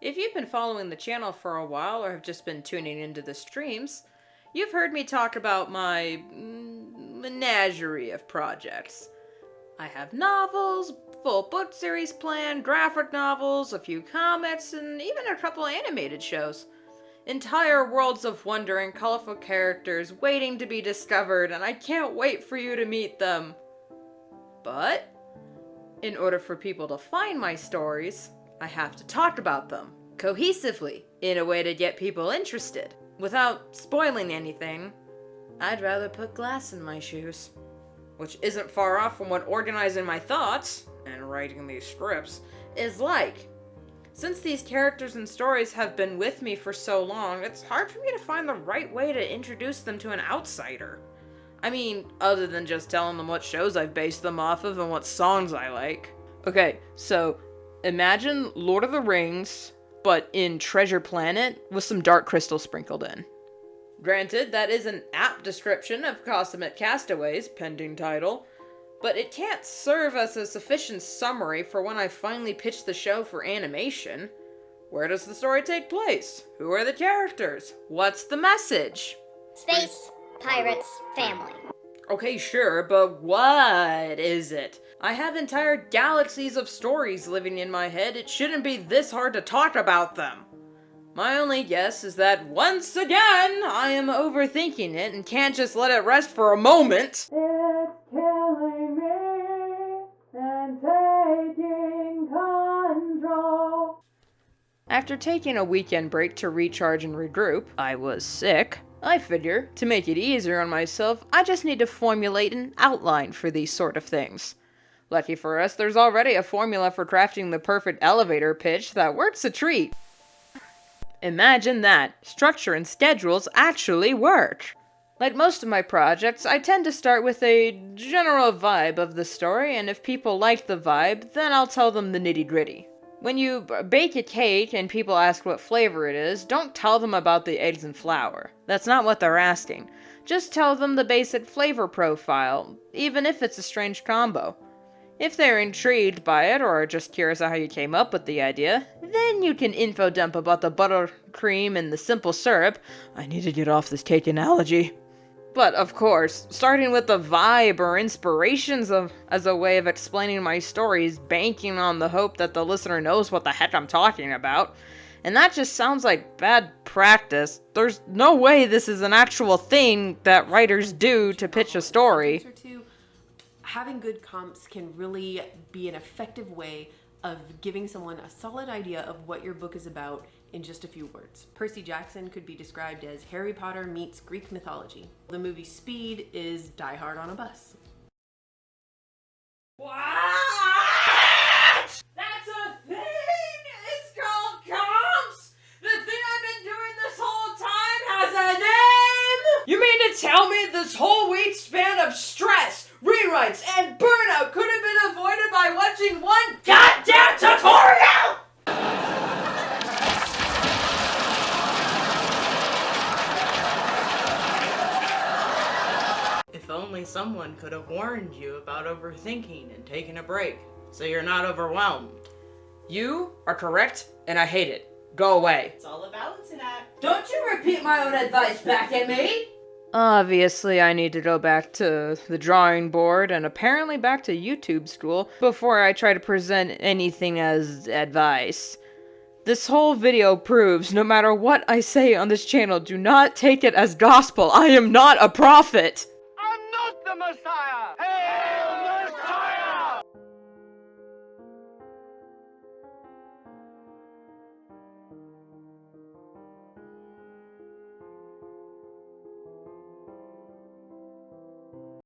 If you've been following the channel for a while or have just been tuning into the streams, you've heard me talk about my menagerie of projects. I have novels, full book series planned, graphic novels, a few comics, and even a couple animated shows. Entire worlds of wonder and colorful characters waiting to be discovered, and I can't wait for you to meet them. But, in order for people to find my stories, I have to talk about them cohesively, in a way to get people interested. Without spoiling anything, I'd rather put glass in my shoes. Which isn't far off from what organizing my thoughts, and writing these scripts, is like. Since these characters and stories have been with me for so long, it's hard for me to find the right way to introduce them to an outsider. I mean, other than just telling them what shows I've based them off of and what songs I like. Okay, so imagine Lord of the Rings, but in Treasure Planet with some Dark Crystal sprinkled in. Granted, that is an apt description of Consummate Castaways, pending title, but it can't serve as a sufficient summary for when I finally pitch the show for animation. Where does the story take place? Who are the characters? What's the message? Space, pirates, family. Okay, sure, but what is it? I have entire galaxies of stories living in my head. It shouldn't be this hard to talk about them. My only guess is that once again, I am overthinking it and can't just let it rest for a moment. It's killing me and taking control. After taking a weekend break to recharge and regroup, I was sick. I figure, to make it easier on myself, I just need to formulate an outline for these sort of things. Lucky for us, there's already a formula for crafting the perfect elevator pitch that works a treat. Imagine that. Structure and schedules actually work. Like most of my projects, I tend to start with a general vibe of the story, and if people like the vibe, then I'll tell them the nitty-gritty. When you bake a cake and people ask what flavor it is, don't tell them about the eggs and flour. That's not what they're asking. Just tell them the basic flavor profile, even if it's a strange combo. If they're intrigued by it or are just curious how you came up with the idea, then you can info dump about the buttercream and the simple syrup. I need to get off this cake analogy. But of course, starting with the vibe or inspirations as a way of explaining my stories, banking on the hope that the listener knows what the heck I'm talking about. And that just sounds like bad practice. There's no way this is an actual thing that writers do to pitch a story. Having good comps can really be an effective way of giving someone a solid idea of what your book is about in just a few words. Percy Jackson could be described as Harry Potter meets Greek mythology. The movie Speed is Die Hard on a bus. What? That's a thing! It's called comps! The thing I've been doing this whole time has a name! You mean to tell me this whole week span of stress, rewrites, and burnout could have been avoided by watching one goddamn tutorial?! If only someone could have warned you about overthinking and taking a break, so you're not overwhelmed. You are correct, and I hate it. Go away. It's all a balancing act. Don't you repeat my own advice back at me! Obviously, I need to go back to the drawing board and apparently back to YouTube school before I try to present anything as advice. This whole video proves no matter what I say on this channel, do not take it as gospel. I am not a prophet!